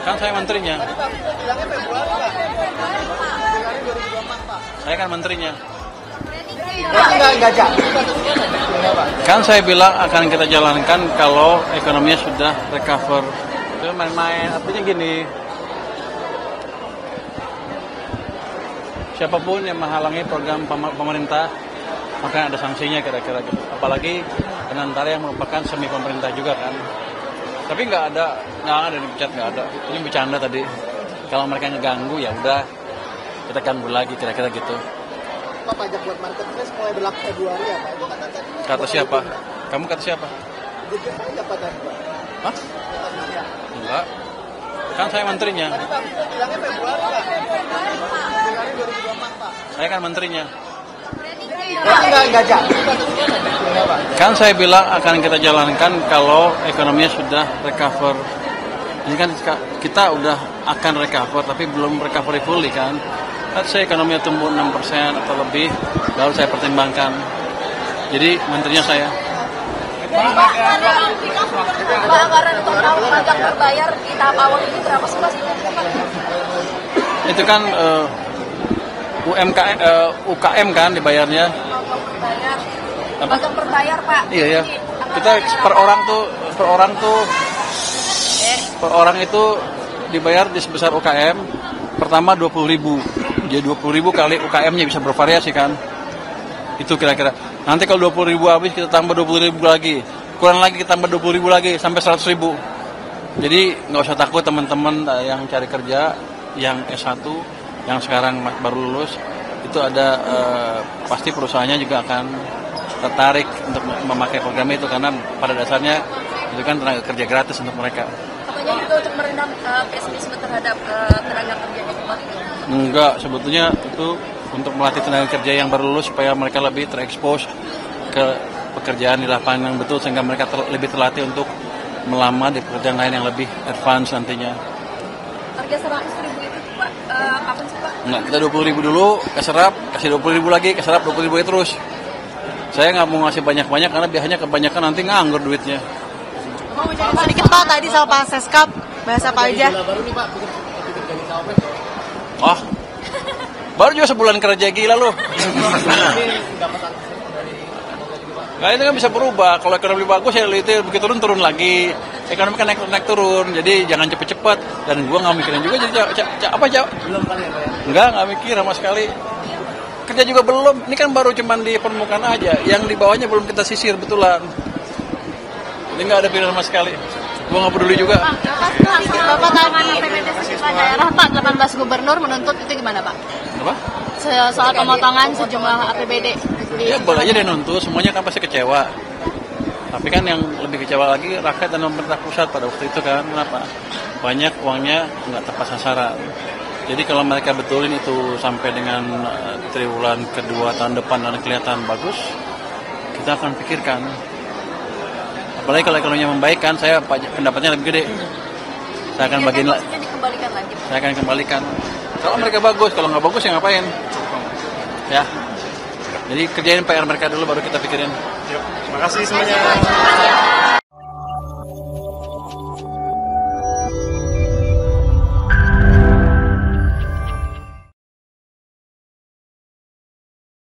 Kan saya menterinya. Saya kan menterinya. Kan saya bilang akan kita jalankan kalau ekonominya sudah recover. Itu main-main, artinya gini. Siapapun yang menghalangi program pemerintah, maka ada sanksinya kira-kira gitu. Apalagi penantara yang merupakan semi pemerintah juga kan. Tapi nggak ada dipecat, nggak ada. Ini bercanda tadi. Kalau mereka ngeganggu ya udah kita ganggu lagi kira-kira gitu. Pak, pajak buat marketplace mulai berlaku Februari ya Pak? Itu Kata siapa? Kamu kata siapa? Jujur aja Pak tadi Pak. Hah? Enggak. Kan saya menterinya. Tadi Pak bilangnya Februari Pak. Februari 2024 Pak. Saya kan menterinya. Enggak jadi. Kan saya bilang akan kita jalankan kalau ekonominya sudah recover. Ini kan kita udah akan recover tapi belum recovery fully kan. Saya ekonominya tumbuh 6% atau lebih, baru saya pertimbangkan. Jadi menterinya saya. Pak, anggaran total pajak berbayar di tahap awal ini berapa sih Pak? Itu kan UKM kan dibayarnya. Pajak berbayar Pak. Iya ya. Kita per orang itu dibayar di sebesar UKM. Pertama 20.000. Jadi 20.000 kali UKM-nya bisa bervariasi kan. Itu kira-kira. Nanti kalau 20.000 habis kita tambah 20.000 lagi. Kurang lagi kita tambah 20.000 lagi sampai 100.000. Jadi nggak usah takut teman-teman yang cari kerja, yang S1, yang sekarang baru lulus, itu ada pasti perusahaannya juga akan tertarik untuk memakai program itu karena pada dasarnya itu kan tenaga kerja gratis untuk mereka. Apanya juga untuk meredam pesimisme terhadap tenaga kerja yang baru? Enggak, sebetulnya itu untuk melatih tenaga kerja yang baru lulus supaya mereka lebih terekspos ke pekerjaan di lapangan yang betul sehingga mereka lebih terlatih untuk melamar di pekerjaan lain yang lebih advance nantinya. Harga 100.000 itu Pak, kapan sih Pak? Enggak, kita 20.000 dulu, keserap, kasih 20.000 lagi, keserap 20.000 terus. Saya nggak mau ngasih banyak-banyak karena biasanya kebanyakan nanti nganggur duitnya. Mau cerita sedikit Pak tadi soal Pak Seskap, bahasa apa aja? Baru nih Pak, Oh, baru juga sebulan kerja gila loh. Nah itu kan bisa berubah. Kalau ekonomi bagus ya itu begitu turun lagi. Ekonomi kan naik turun. Jadi jangan cepet-cepet. Dan gua nggak mikirin juga. Jadi apa Cak? belum kali ya Pak ya? Nggak mikir sama sekali. Kerja juga belum. Ini kan baru cuman di permukaan aja. Yang di bawahnya belum kita sisir betulan. Ini nggak ada pilihan sama sekali. Gua nggak peduli juga. Bapak tadi APBD sejumlah daerah Pak, 18 gubernur menuntut itu gimana Pak? Apa? Soal pemotongan sejumlah APBD. Ya boleh aja dia nuntut. Semuanya kan pasti kecewa. Tapi kan yang lebih kecewa lagi rakyat dan pemerintah pusat pada waktu itu kan. Kenapa? Banyak uangnya nggak tepat sasaran. Jadi kalau mereka betulin itu sampai dengan triwulan kedua tahun depan dan kelihatan bagus, kita akan pikirkan. Apalagi kalau ekonominya membaik kan, saya pendapatnya lebih gede. Saya akan bagiin lagi. Dikembalikan lagi. Saya akan kembalikan. Kalau mereka bagus, kalau nggak bagus ya ngapain? Ya. Jadi kerjain PR mereka dulu baru kita pikirin. Terima kasih semuanya.